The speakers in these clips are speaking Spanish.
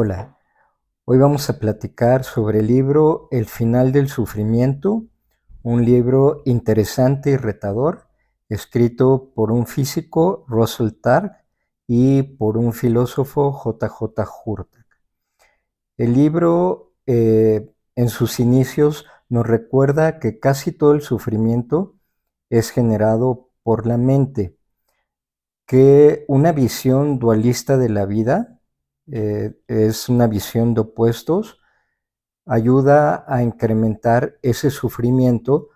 Hola, hoy vamos a platicar sobre el libro El final del sufrimiento, un libro interesante y retador, escrito por un físico, Russell Targ, y por un filósofo, J. J. Hurtak. El libro, en sus inicios, nos recuerda que casi todo el sufrimiento es generado por la mente, que una visión dualista de la vida es una visión de opuestos, ayuda a incrementar ese sufrimiento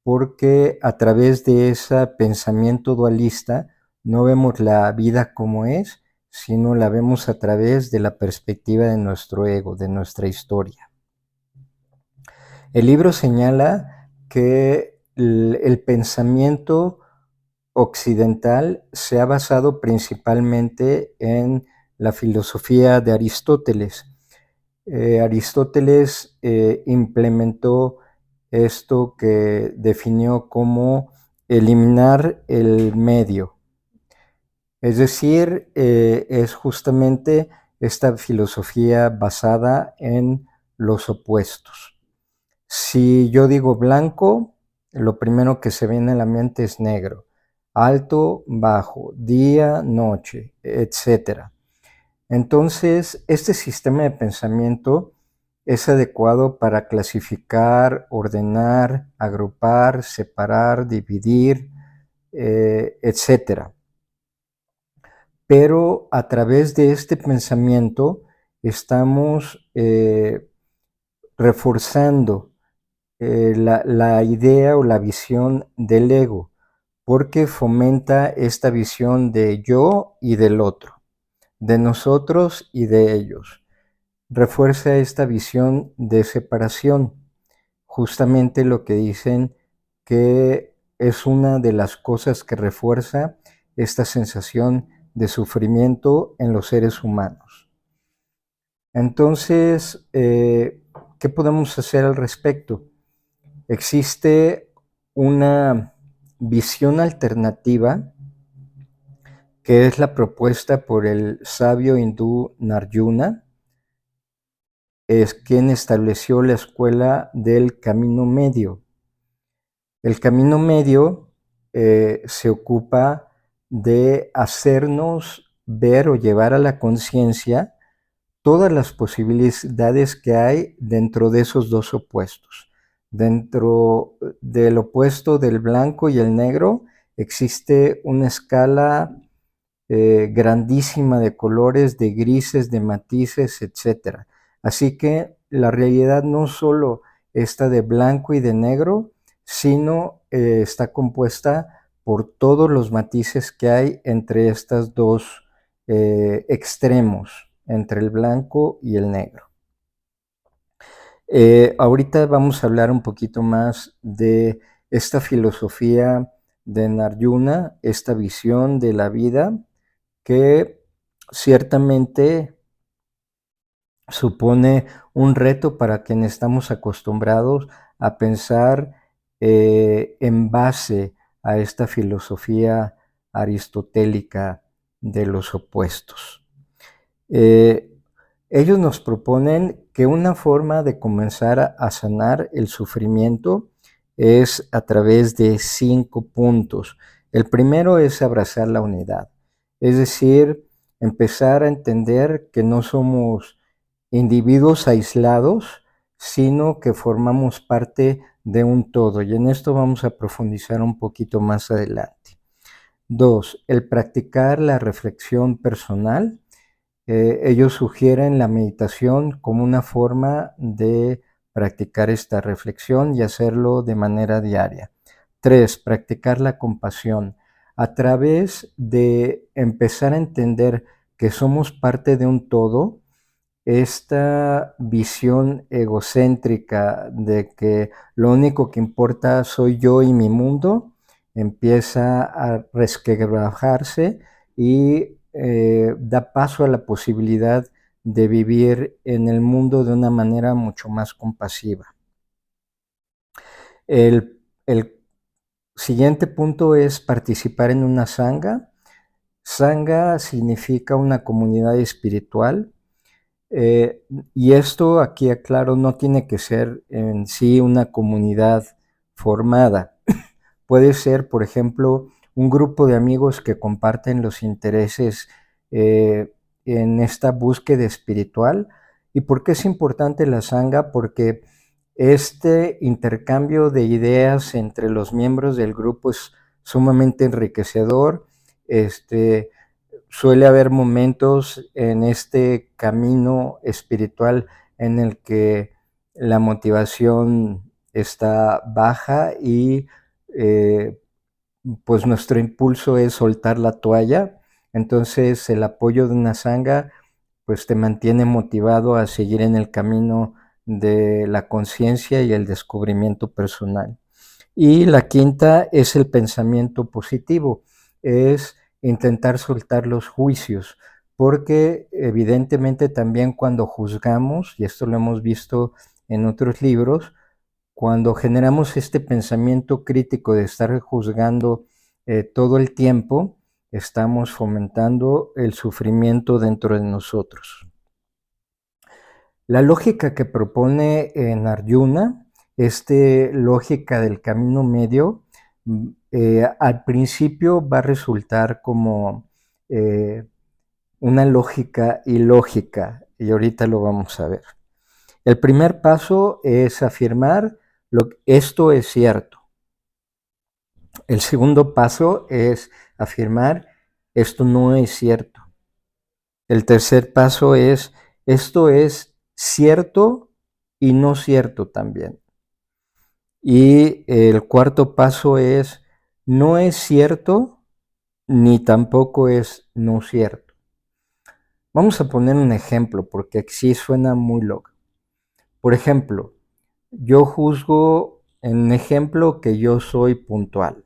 porque a través de ese pensamiento dualista no vemos la vida como es, sino la vemos a través de la perspectiva de nuestro ego, de nuestra historia. El libro señala que el pensamiento occidental se ha basado principalmente en la filosofía de Aristóteles. Aristóteles implementó esto que definió como eliminar el medio. Es decir, es justamente esta filosofía basada en los opuestos. Si yo digo blanco, lo primero que se viene a la mente es negro, alto, bajo, día, noche, etc. Entonces, este sistema de pensamiento es adecuado para clasificar, ordenar, agrupar, separar, dividir, etc. Pero a través de este pensamiento estamos reforzando la idea o la visión del ego, porque fomenta esta visión de yo y del otro, de nosotros y de ellos. Refuerza esta visión de separación, justamente lo que dicen que es una de las cosas que refuerza esta sensación de sufrimiento en los seres humanos. Entonces, ¿qué podemos hacer al respecto? Existe una visión alternativa que es la propuesta por el sabio hindú Naryuna, es quien estableció la escuela del camino medio. El camino medio se ocupa de hacernos ver o llevar a la conciencia todas las posibilidades que hay dentro de esos dos opuestos. Dentro del opuesto del blanco y el negro existe una escala grandísima de colores, de grises, de matices, etc. Así que la realidad no solo está de blanco y de negro, sino está compuesta por todos los matices que hay entre estos dos extremos, entre el blanco y el negro. Ahorita vamos a hablar un poquito más de esta filosofía de Naryuna, esta visión de la vida que ciertamente supone un reto para quienes estamos acostumbrados a pensar en base a esta filosofía aristotélica de los opuestos. Ellos nos proponen que una forma de comenzar a sanar el sufrimiento es a través de 5 puntos. El primero es abrazar la unidad, es decir, empezar a entender que no somos individuos aislados, sino que formamos parte de un todo. Y en esto vamos a profundizar un poquito más adelante. 2. El practicar la reflexión personal. Ellos sugieren la meditación como una forma de practicar esta reflexión y hacerlo de manera diaria. 3. Practicar la compasión. A través de empezar a entender que somos parte de un todo, esta visión egocéntrica de que lo único que importa soy yo y mi mundo empieza a resquebrajarse y da paso a la posibilidad de vivir en el mundo de una manera mucho más compasiva. El siguiente punto es participar en una sangha. Sangha significa una comunidad espiritual. Y esto, aquí aclaro, no tiene que ser en sí una comunidad formada. Puede ser, por ejemplo, un grupo de amigos que comparten los intereses en esta búsqueda espiritual. ¿Y por qué es importante la sangha? Porque este intercambio de ideas entre los miembros del grupo es sumamente enriquecedor. Suele haber momentos en este camino espiritual en el que la motivación está baja y eh, pues nuestro impulso es soltar la toalla. Entonces el apoyo de una sangha pues te mantiene motivado a seguir en el camino de la conciencia y el descubrimiento personal. Y la quinta es el pensamiento positivo, es intentar soltar los juicios, porque evidentemente también cuando juzgamos, y esto lo hemos visto en otros libros, cuando generamos este pensamiento crítico de estar juzgando todo el tiempo, estamos fomentando el sufrimiento dentro de nosotros. La lógica que propone Narjuna, lógica del camino medio, al principio va a resultar como una lógica ilógica, y ahorita lo vamos a ver. El primer paso es afirmar esto es cierto. El segundo paso es afirmar esto no es cierto. El tercer paso es esto es cierto y no cierto también. Y el cuarto paso es no es cierto ni tampoco es no cierto. Vamos a poner un ejemplo porque sí suena muy loco. Por ejemplo, yo juzgo en un ejemplo que yo soy puntual.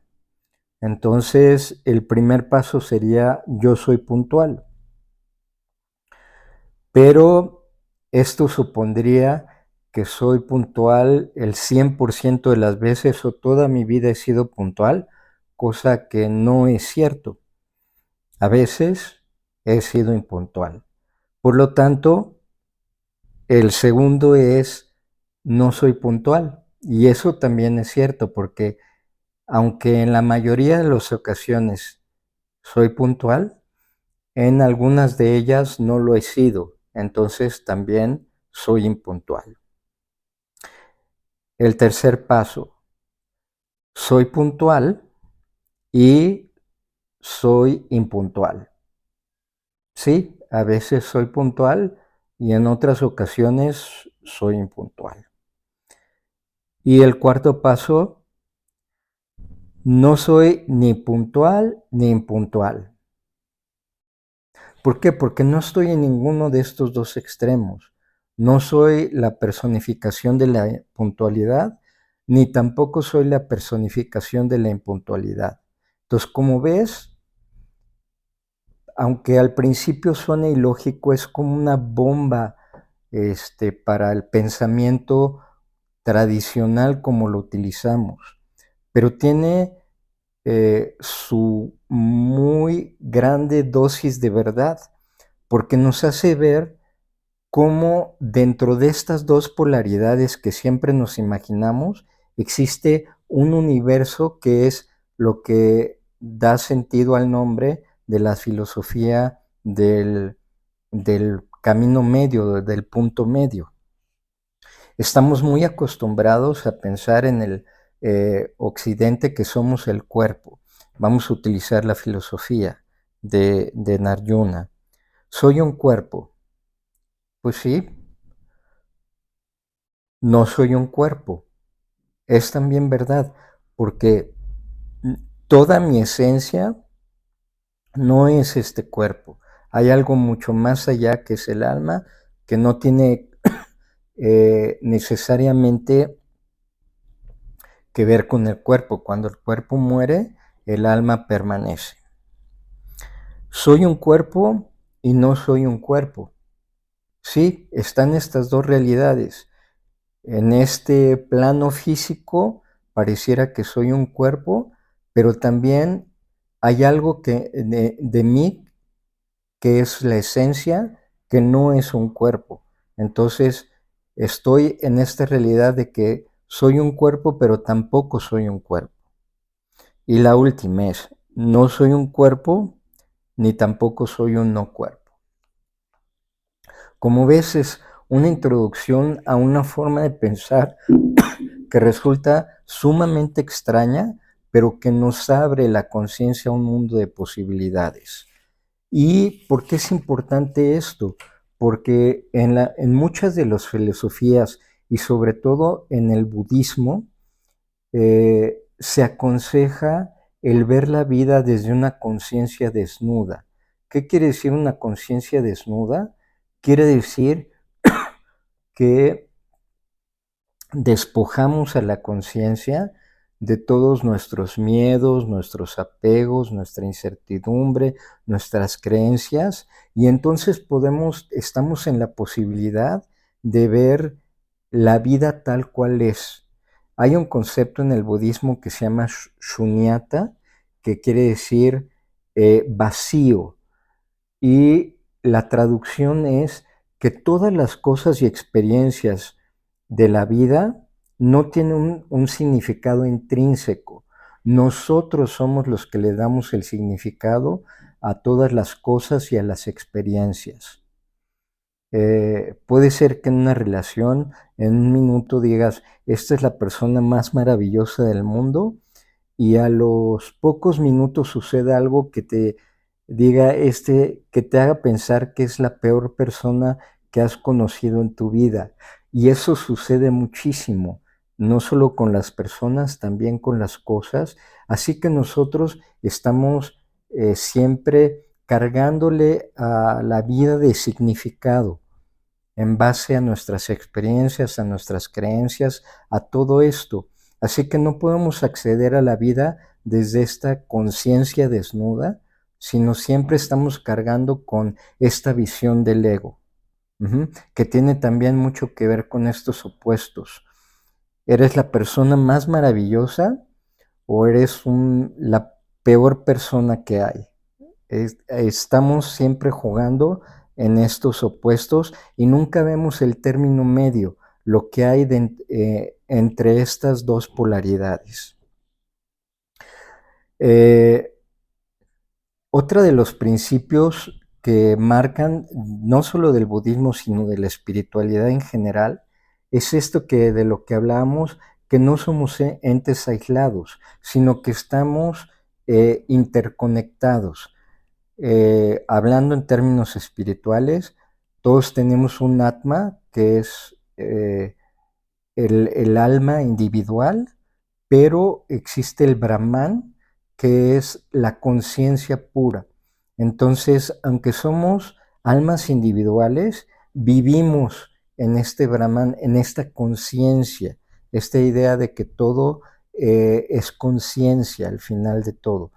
Entonces, el primer paso sería yo soy puntual. Pero esto supondría que soy puntual el 100% de las veces o toda mi vida he sido puntual, cosa que no es cierto. A veces he sido impuntual. Por lo tanto, el segundo es no soy puntual. Y eso también es cierto porque aunque en la mayoría de las ocasiones soy puntual, en algunas de ellas no lo he sido. Entonces también soy impuntual. El tercer paso, soy puntual y soy impuntual. Sí, a veces soy puntual y en otras ocasiones soy impuntual. Y el cuarto paso, no soy ni puntual ni impuntual. ¿Por qué? Porque no estoy en ninguno de estos dos extremos. No soy la personificación de la puntualidad, ni tampoco soy la personificación de la impuntualidad. Entonces, como ves, aunque al principio suena ilógico, es como una bomba para el pensamiento tradicional como lo utilizamos, pero tiene su muy grande dosis de verdad, porque nos hace ver cómo dentro de estas dos polaridades que siempre nos imaginamos, existe un universo que es lo que da sentido al nombre de la filosofía del camino medio, del punto medio. Estamos muy acostumbrados a pensar en el occidente que somos el cuerpo. Vamos a utilizar la filosofía de Narjuna. Soy un cuerpo. Pues sí, no soy un cuerpo. Es también verdad, porque toda mi esencia no es este cuerpo. Hay algo mucho más allá que es el alma, que no tiene necesariamente que ver con el cuerpo. Cuando el cuerpo muere, el alma permanece. Soy un cuerpo y no soy un cuerpo. Sí, están estas dos realidades. En este plano físico pareciera que soy un cuerpo, pero también hay algo de mí que es la esencia que no es un cuerpo. Entonces, estoy en esta realidad de que soy un cuerpo, pero tampoco soy un cuerpo. Y la última es, no soy un cuerpo, ni tampoco soy un no cuerpo. Como ves, es una introducción a una forma de pensar que resulta sumamente extraña, pero que nos abre la conciencia a un mundo de posibilidades. ¿Y por qué es importante esto? Porque en muchas de las filosofías y sobre todo en el budismo, se aconseja el ver la vida desde una conciencia desnuda. ¿Qué quiere decir una conciencia desnuda? Quiere decir que despojamos a la conciencia de todos nuestros miedos, nuestros apegos, nuestra incertidumbre, nuestras creencias, y entonces estamos en la posibilidad de ver la vida tal cual es. Hay un concepto en el budismo que se llama shunyata, que quiere decir vacío, y la traducción es que todas las cosas y experiencias de la vida no tienen un significado intrínseco. Nosotros somos los que le damos el significado a todas las cosas y a las experiencias. Puede ser que en una relación, en un minuto digas, esta es la persona más maravillosa del mundo, y a los pocos minutos sucede algo que te diga, que te haga pensar que es la peor persona que has conocido en tu vida. Y eso sucede muchísimo, no solo con las personas, también con las cosas. Así que nosotros estamos siempre cargándole a la vida de significado en base a nuestras experiencias, a nuestras creencias, a todo esto. Así que no podemos acceder a la vida desde esta conciencia desnuda, sino siempre estamos cargando con esta visión del ego, que tiene también mucho que ver con estos opuestos. ¿Eres la persona más maravillosa o eres la peor persona que hay? Estamos siempre jugando en estos opuestos y nunca vemos el término medio, lo que hay entre estas dos polaridades. Otro de los principios que marcan no solo del budismo, sino de la espiritualidad en general, es esto de lo que hablábamos, que no somos entes aislados, sino que estamos interconectados. Hablando en términos espirituales, todos tenemos un atma que es el alma individual, pero existe el Brahman, que es la conciencia pura. Entonces, aunque somos almas individuales, vivimos en este Brahman, en esta conciencia, esta idea de que todo es conciencia al final de todo.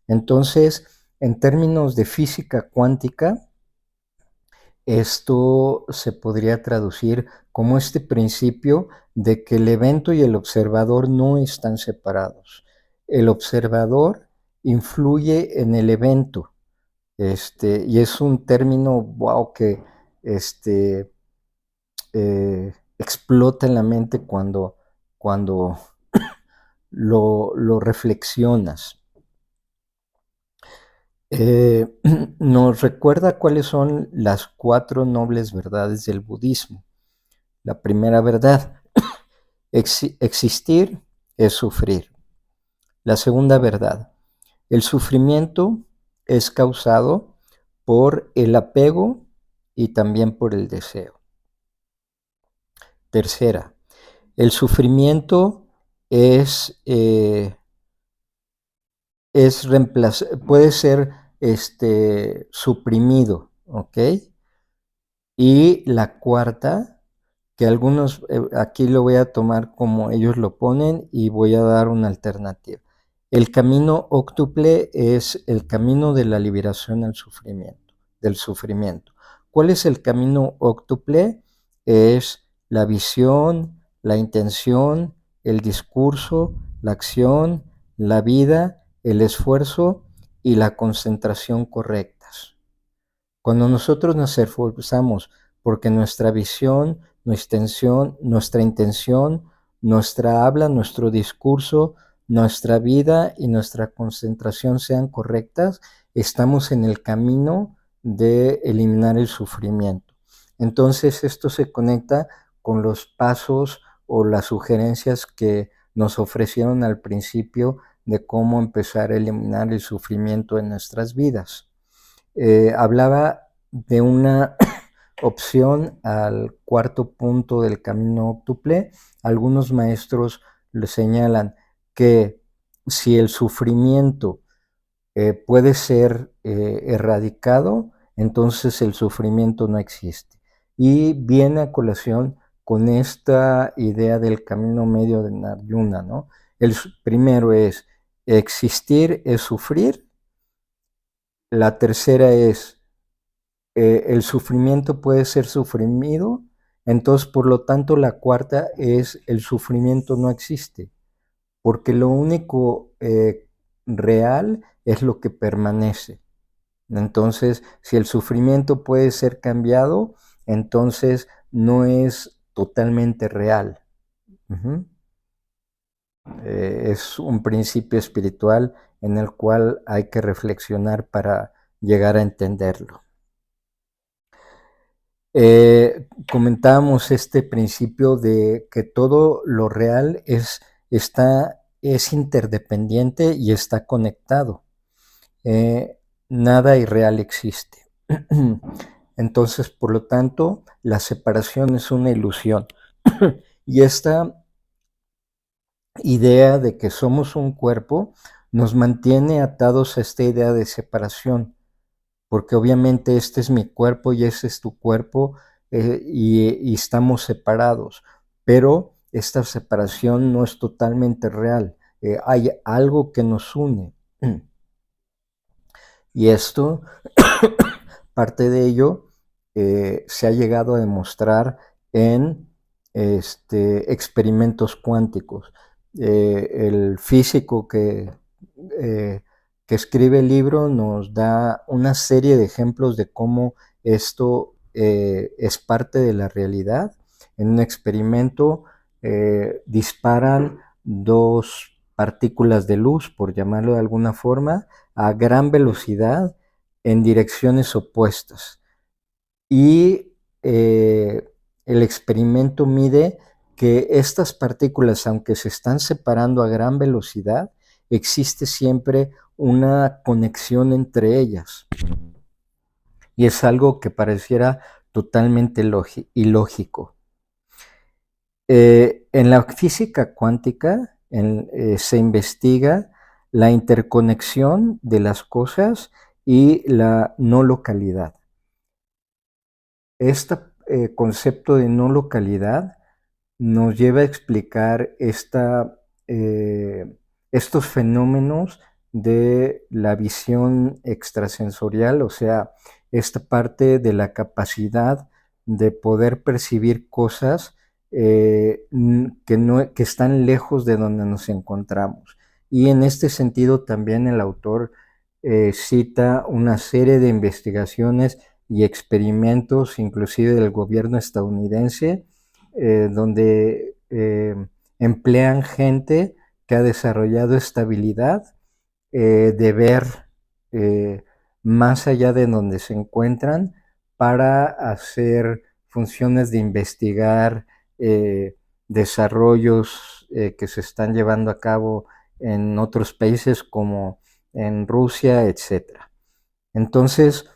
Entonces, en términos de física cuántica, esto se podría traducir como este principio de que el evento y el observador no están separados. El observador influye en el evento, y es un término, wow, que explota en la mente cuando lo reflexionas. Nos recuerda cuáles son las 4 nobles verdades del budismo. La primera verdad, existir es sufrir. La segunda verdad, el sufrimiento es causado por el apego y también por el deseo. Tercera, el sufrimiento puede ser suprimido, ¿ok? Y la cuarta, que algunos, aquí lo voy a tomar como ellos lo ponen y voy a dar una alternativa. El camino óctuple es el camino de la liberación del sufrimiento. ¿Cuál es el camino óctuple? Es la visión, la intención, el discurso, la acción, la vida, el esfuerzo y la concentración correctas. Cuando nosotros nos esforzamos porque nuestra visión, nuestra intención, nuestra habla, nuestro discurso, nuestra vida y nuestra concentración sean correctas, estamos en el camino de eliminar el sufrimiento. Entonces esto se conecta con los pasos o las sugerencias que nos ofrecieron al principio de cómo empezar a eliminar el sufrimiento en nuestras vidas. Hablaba de una opción al cuarto punto del camino óptuple. Algunos maestros le señalan que si el sufrimiento puede ser erradicado, entonces el sufrimiento no existe. Y viene a colación con esta idea del camino medio de Narayana, ¿no? El primero es existir es sufrir. La tercera es el sufrimiento puede ser suprimido. Entonces, por lo tanto, la cuarta es el sufrimiento no existe, porque lo único real es lo que permanece. Entonces, si el sufrimiento puede ser cambiado, entonces no es totalmente real. Es un principio espiritual en el cual hay que reflexionar para llegar a entenderlo. Comentábamos este principio de que todo lo real es interdependiente y está conectado. Nada irreal existe. Entonces, por lo tanto, la separación es una ilusión. Y esta idea de que somos un cuerpo nos mantiene atados a esta idea de separación, porque obviamente este es mi cuerpo y ese es tu cuerpo y estamos separados, pero esta separación no es totalmente real. Hay algo que nos une. Y esto, parte de ello, se ha llegado a demostrar en experimentos cuánticos. El físico que escribe el libro nos da una serie de ejemplos de cómo esto es parte de la realidad. En un experimento disparan dos partículas de luz, por llamarlo de alguna forma, a gran velocidad en direcciones opuestas. Y el experimento mide que estas partículas, aunque se están separando a gran velocidad, existe siempre una conexión entre ellas. Y es algo que pareciera totalmente ilógico. En la física cuántica se investiga la interconexión de las cosas y la no localidad. Este concepto de no localidad nos lleva a explicar estos fenómenos de la visión extrasensorial, o sea, esta parte de la capacidad de poder percibir cosas que están lejos de donde nos encontramos. Y en este sentido también el autor cita una serie de investigaciones y experimentos, inclusive del gobierno estadounidense, donde emplean gente que ha desarrollado esta habilidad de ver más allá de donde se encuentran para hacer funciones de investigar desarrollos que se están llevando a cabo en otros países como en Rusia, etc. Entonces,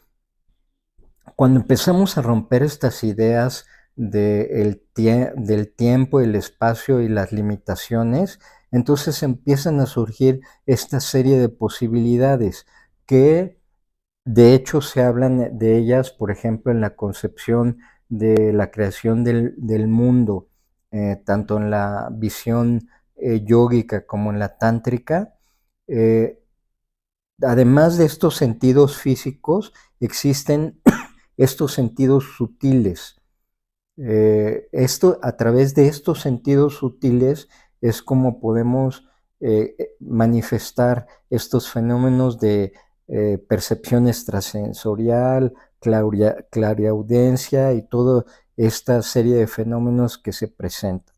cuando empezamos a romper estas ideas del tiempo, el espacio y las limitaciones, entonces empiezan a surgir esta serie de posibilidades que de hecho se hablan de ellas, por ejemplo, en la concepción de la creación del mundo, tanto en la visión yógica como en la tántrica. Además de estos sentidos físicos, existen estos sentidos sutiles. A través de estos sentidos sutiles es como podemos manifestar estos fenómenos de percepción extrasensorial, clariaudiencia y toda esta serie de fenómenos que se presentan.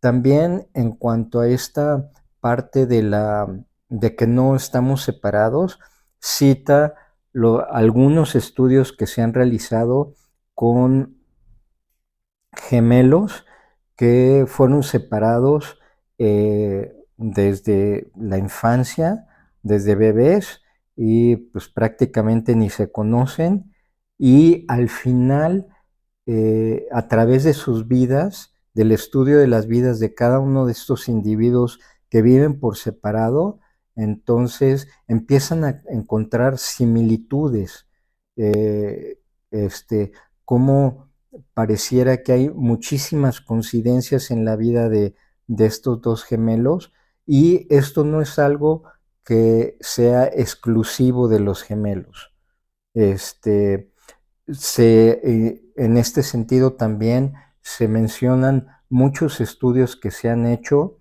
También en cuanto a esta parte de que no estamos separados, cita algunos estudios que se han realizado con gemelos que fueron separados desde la infancia, desde bebés, y pues prácticamente ni se conocen, y al final, a través de sus vidas, del estudio de las vidas de cada uno de estos individuos que viven por separado, entonces empiezan a encontrar similitudes, eh, cómo pareciera que hay muchísimas coincidencias en la vida de estos dos gemelos, y esto no es algo que sea exclusivo de los gemelos. En este sentido también se mencionan muchos estudios que se han hecho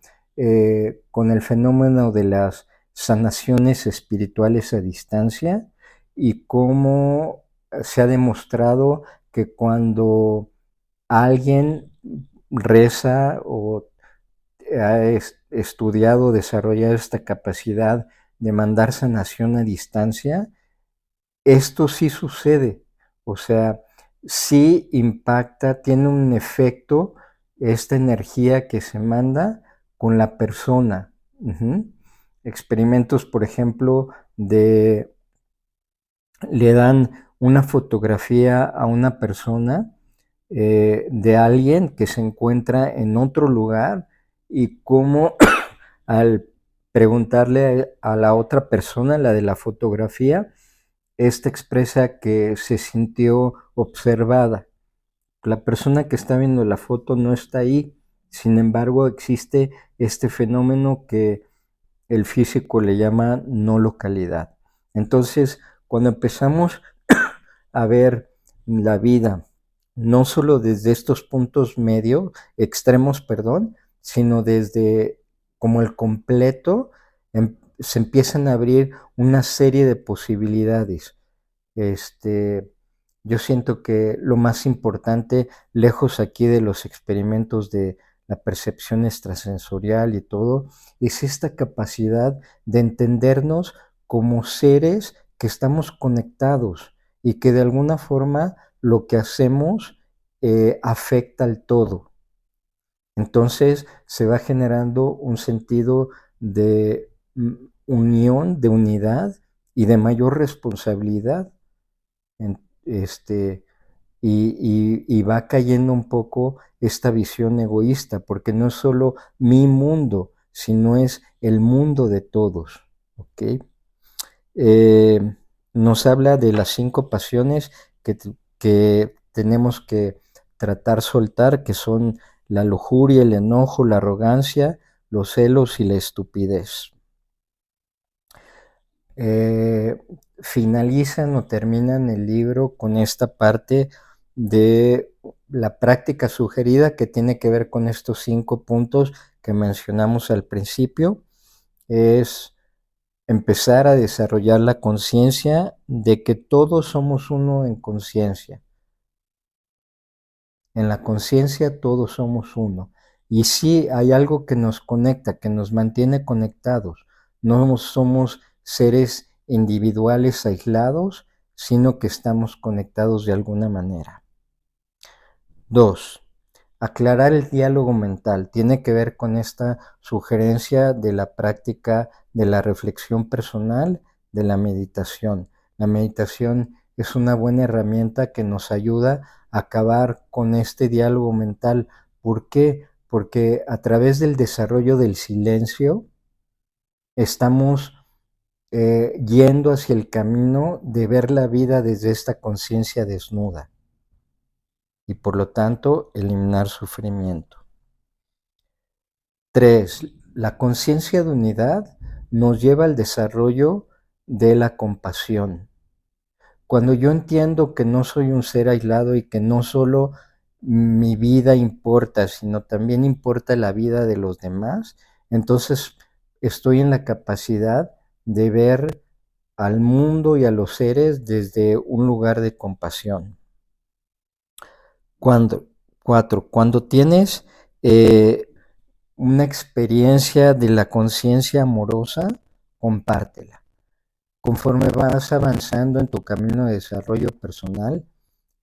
con el fenómeno de las sanaciones espirituales a distancia, y cómo se ha demostrado que cuando alguien reza o ha estudiado desarrollar esta capacidad de mandar sanación a distancia, esto sí sucede. O sea, sí impacta, tiene un efecto esta energía que se manda con la persona. Experimentos, por ejemplo, le dan una fotografía a una persona de alguien que se encuentra en otro lugar, y cómo al preguntarle a la otra persona, la de la fotografía, esta expresa que se sintió observada. La persona que está viendo la foto no está ahí, sin embargo existe este fenómeno que el físico le llama no localidad. Entonces, cuando empezamos a ver la vida no solo desde estos puntos extremos, perdón, sino desde como el completo, se empiezan a abrir una serie de posibilidades. Yo siento que lo más importante, lejos aquí de los experimentos de la percepción extrasensorial y todo, es esta capacidad de entendernos como seres que estamos conectados, y que de alguna forma lo que hacemos afecta al todo. Entonces se va generando un sentido de unión, de unidad y de mayor responsabilidad. En, este, y va cayendo un poco esta visión egoísta, porque no es solo mi mundo, sino es el mundo de todos. ¿Okay? Nos habla de las 5 pasiones que tenemos que tratar soltar, que son la lujuria, el enojo, la arrogancia, los celos y la estupidez. Finalizan o terminan el libro con esta parte de la práctica sugerida, que tiene que ver con estos 5 puntos que mencionamos al principio. Es empezar a desarrollar la conciencia de que todos somos uno en conciencia. En la conciencia todos somos uno. Y sí hay algo que nos conecta, que nos mantiene conectados. No somos seres individuales aislados, sino que estamos conectados de alguna manera. 2. Aclarar el diálogo mental. Tiene que ver con esta sugerencia de la práctica de la reflexión personal, de la meditación. La meditación es una buena herramienta que nos ayuda a acabar con este diálogo mental. ¿Por qué? Porque a través del desarrollo del silencio estamos yendo hacia el camino de ver la vida desde esta conciencia desnuda, y por lo tanto eliminar sufrimiento. 3. La conciencia de unidad nos lleva al desarrollo de la compasión. Cuando yo entiendo que no soy un ser aislado y que no solo mi vida importa, sino también importa la vida de los demás, entonces estoy en la capacidad de ver al mundo y a los seres desde un lugar de compasión. Cuando, 4. Cuando tienes una experiencia de la conciencia amorosa, compártela. Conforme vas avanzando en tu camino de desarrollo personal,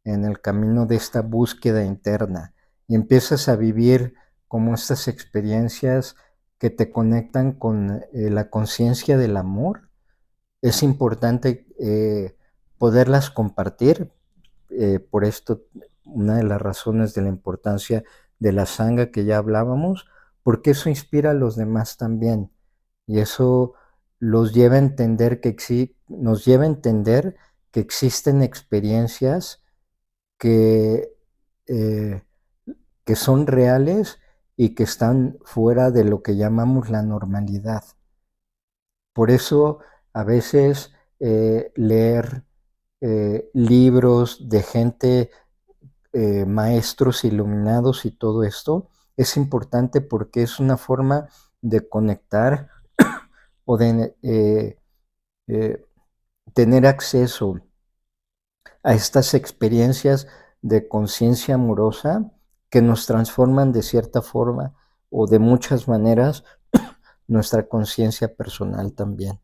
en el camino de esta búsqueda interna, y empiezas a vivir como estas experiencias que te conectan con la conciencia del amor, es importante poderlas compartir. Por esto, una de las razones de la importancia de la sangha que ya hablábamos, porque eso inspira a los demás también. Y eso los lleva a entender nos lleva a entender que existen experiencias que, eh, que son reales y que están fuera de lo que llamamos la normalidad. Por eso a veces leer libros de gente, maestros iluminados y todo esto, es importante porque es una forma de conectar o de tener acceso a estas experiencias de conciencia amorosa que nos transforman de cierta forma o de muchas maneras nuestra conciencia personal también.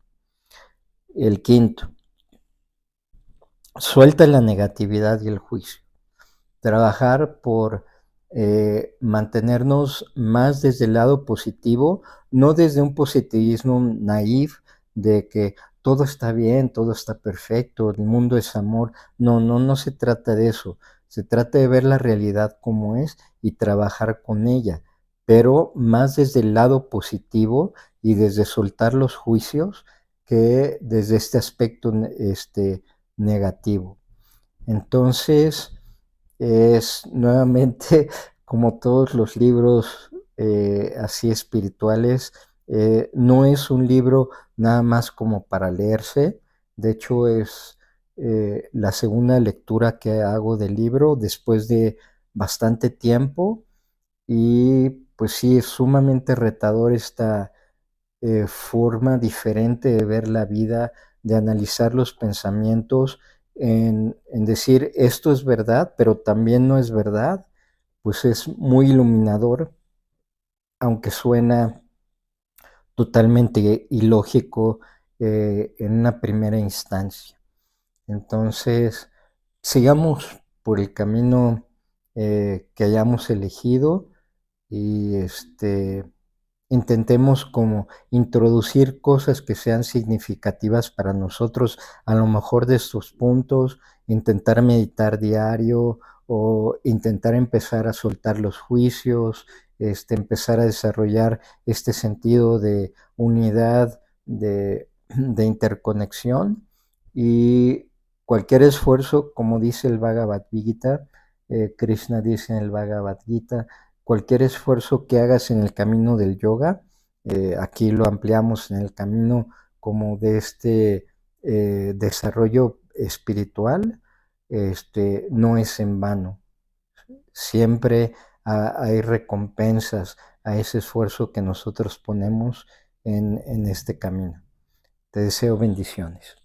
El quinto, suelta la negatividad y el juicio. Trabajar por mantenernos más desde el lado positivo, no desde un positivismo naif de que todo está bien, todo está perfecto, el mundo es amor. No se trata de eso. Se trata de ver la realidad como es y trabajar con ella, pero más desde el lado positivo y desde soltar los juicios que desde este aspecto negativo. Entonces, es nuevamente, como todos los libros así espirituales, no es un libro nada más como para leerse. De hecho, es la segunda lectura que hago del libro después de bastante tiempo, y pues sí, es sumamente retador esta forma diferente de ver la vida, de analizar los pensamientos, en decir esto es verdad, pero también no es verdad. Pues es muy iluminador, aunque suena totalmente ilógico en una primera instancia. Entonces, sigamos por el camino que hayamos elegido, y intentemos como introducir cosas que sean significativas para nosotros, a lo mejor de estos puntos, intentar meditar diario o intentar empezar a soltar los juicios, empezar a desarrollar este sentido de unidad, de interconexión, y cualquier esfuerzo, como dice el Bhagavad Gita, Krishna dice en el Bhagavad Gita, cualquier esfuerzo que hagas en el camino del yoga, aquí lo ampliamos en el camino como de este desarrollo espiritual, no es en vano. Siempre hay recompensas a ese esfuerzo que nosotros ponemos en este camino. Te deseo bendiciones.